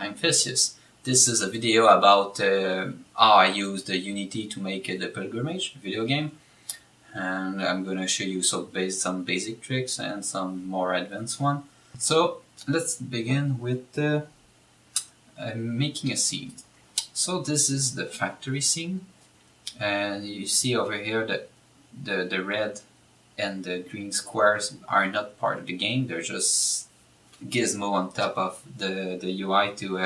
I'm Theseus. This is a video about how I use the Unity to make the Pilgrimage video game, and I'm gonna show you some basic tricks and some more advanced one. So let's begin with making a scene. So this is the factory scene, and you see over here that the red and the green squares are not part of the game. They're just gizmo on top of the UI to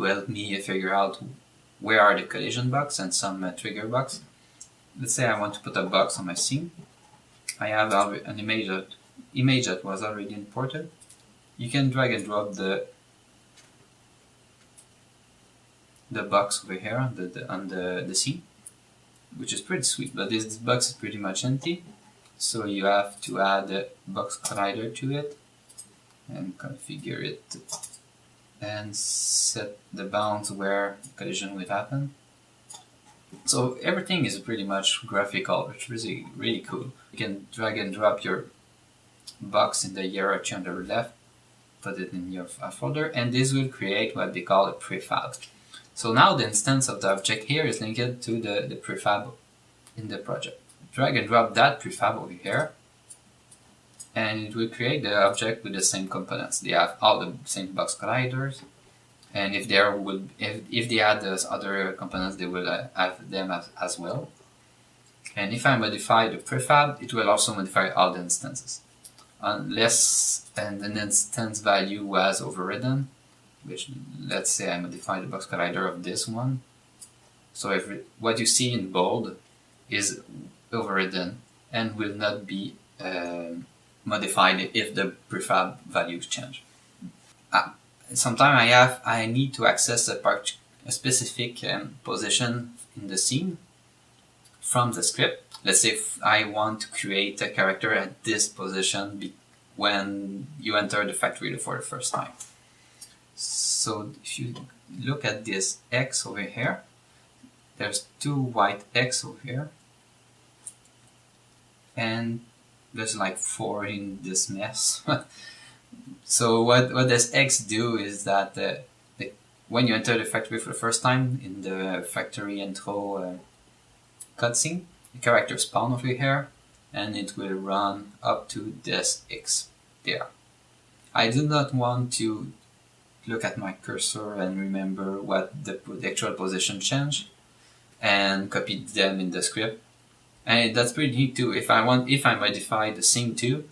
help me figure out where are the collision box and some trigger box. Let's say I want to put a box on my scene. I have an image that was already imported. You can drag and drop the box over here on the scene, which is pretty sweet, but this box is pretty much empty, so you have to add a box collider to it and configure it and set the bounds where collision would happen. So everything is pretty much graphical, which is really cool. You can drag and drop your box in the hierarchy on the left, put it in your folder, and this will create what they call a prefab. So now the instance of the object here is linked to the prefab in the project. Drag and drop that prefab over here, and it will create the object with the same components. They have all the same box colliders, and if they add those other components, they will have them as well. And if I modify the prefab, it will also modify all the instances, unless an instance value was overridden. Which, let's say I modify the box collider of this one. So what you see in bold is overridden and will not be modified if the prefab values change. Sometimes I need to access a specific position in the scene from the script. Let's say if I want to create a character at this position when you enter the factory for the first time. So if you look at this X over here, there's two white X over here, and there's like 4 in this mess. So what does X do is that when you enter the factory for the first time in the factory intro cutscene, the character spawn over here, and it will run up to this X there. I do not want to look at my cursor and remember what the actual position changed and copy them in the script. And that's pretty neat too. If I modify the scene too,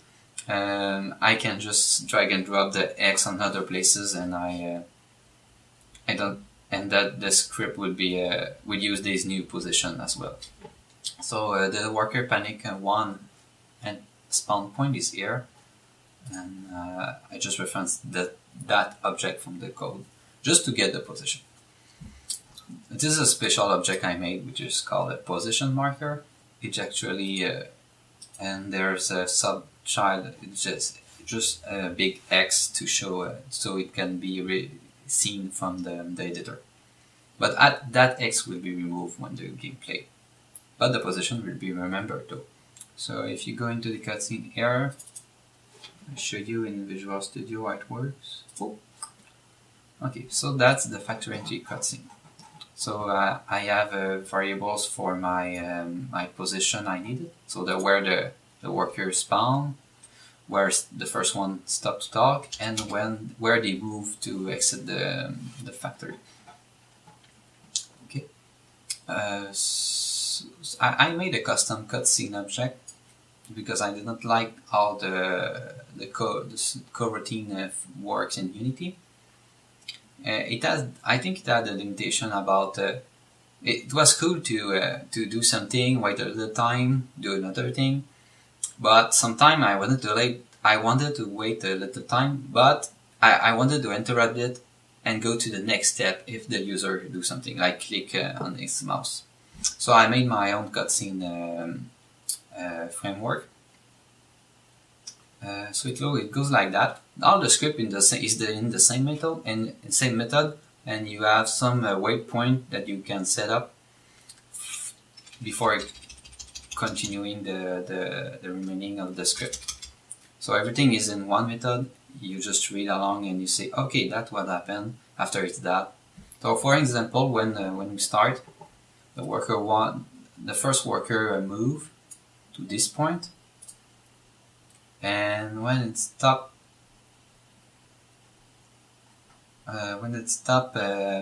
I can just drag and drop the X on other places, and that the script would use this new position as well. So the worker panic 1 and spawn point is here, and I just referenced that object from the code just to get the position. This is a special object I made, which is called a position marker. It's actually and there's a sub-child. It's just a big X to show so it can be seen from the editor. But that X will be removed when the game plays. But the position will be remembered though. So if you go into the cutscene here, I'll show you in Visual Studio how it works. Oh. Okay, so that's the factory entry cutscene. So I have variables for my position I needed. So where the workers spawn, where the first one stop to talk, and where they move to exit the factory. Okay. So I made a custom cutscene object because I did not like how the coroutine works in Unity. I think it had a limitation about it was cool to do something, wait a little time, do another thing, but sometime I wanted to wait a little time, but I wanted to interrupt it and go to the next step if the user do something, like click on his mouse. So I made my own cutscene framework. So it goes like that. All the script in the same method, and you have some waypoint that you can set up before continuing the remaining of the script. So everything is in one method. you just read along and you say, okay, that's what happened after it's that. So for example, when we start, the first worker move to this point, and when it stopped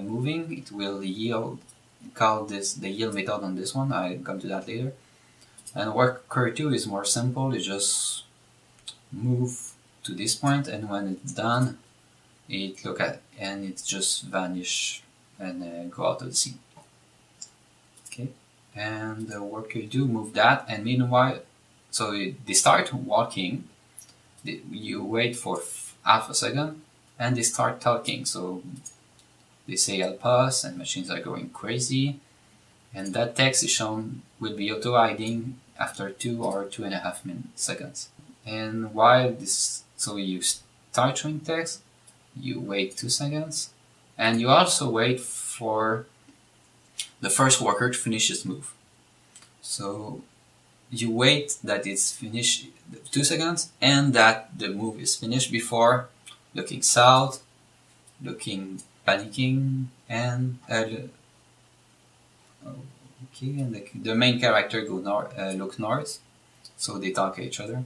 moving, it will yield. Call this the yield method on this one. I'll come to that later. And worker 2 is more simple. It just move to this point, and when it's done, it look at and it just vanish and go out of the scene. Okay, and the worker 2 move that, and meanwhile, so they start walking. You wait for half a second, and they start talking. So they say help us, and machines are going crazy, and that text is shown will be auto hiding after 2 or 2.5 seconds. And while this, so you start showing text, you wait 2 seconds, and you also wait for the first worker to finish his move. So you wait that it's finished 2 seconds and that the move is finished before looking south, looking panicking, and okay, and the main character go look north, so they talk to each other.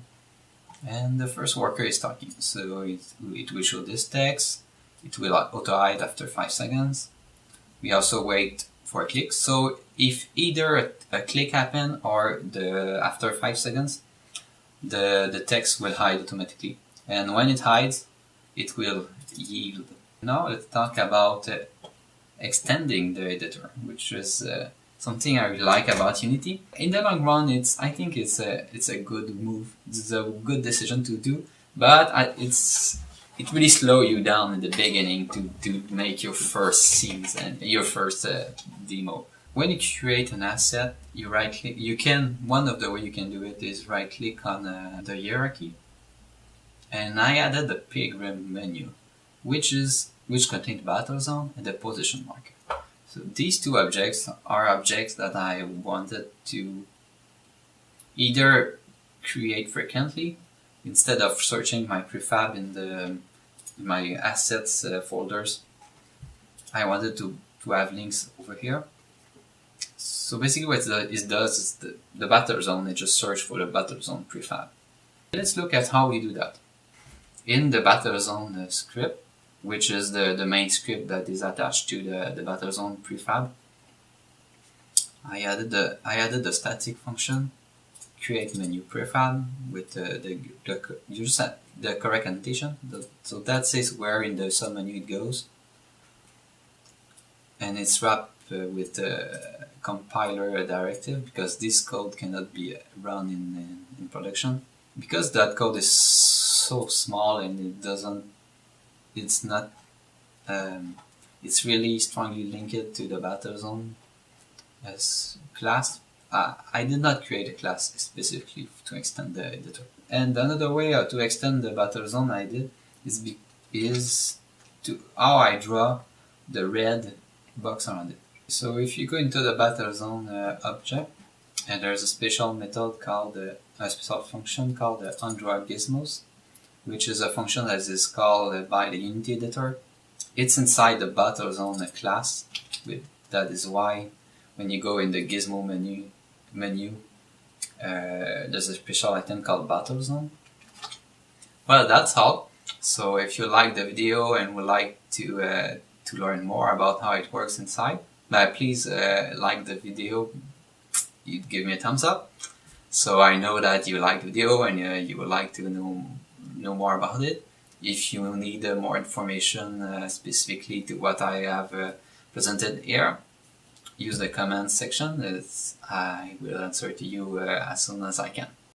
And the first worker is talking, so it will show this text. It will auto hide after 5 seconds. We also wait for a click. So if either a click happen or after 5 seconds, the text will hide automatically. And when it hides, it will yield. Now let's talk about extending the editor, which is something I really like about Unity. In the long run, I think it's a good move. It's a good decision to do, but it really slows you down in the beginning to make your first scenes and your first demo. When you create an asset, you right click. One of the way you can do it is right click on the hierarchy, and I added the Pilgrim menu, which contains battle zone and the position marker. So these two objects are objects that I wanted to either create frequently instead of searching my prefab in my assets folders. I wanted to have links over here. So basically what it does is the battle zone, it just search for the battle zone prefab. Let's look at how we do that. In the battle zone script, which is the main script that is attached to the battle zone prefab, I added the static function create menu prefab with the correct annotation. So that says where in the submenu it goes, and it's wrapped with the compiler directive because this code cannot be run in production because that code is so small and it's really strongly linked to the battle zone as class. I did not create a class specifically to extend the editor. And another way to extend the battle zone I did is to how I draw the red box around it. So if you go into the battle zone object, and there's a special method called a special function called the undraw gizmos, which is a function that is called by the Unity editor. It's inside the battle zone class. That is why when you go in the gizmo menu, there's a special item called battle zone. Well, that's all. So if you like the video and would like to learn more about how it works inside, please like the video. You give me a thumbs up, so I know that you like the video and you would like to know more about it. If you need more information specifically to what I have presented here, use the comment section. I will answer to you as soon as I can.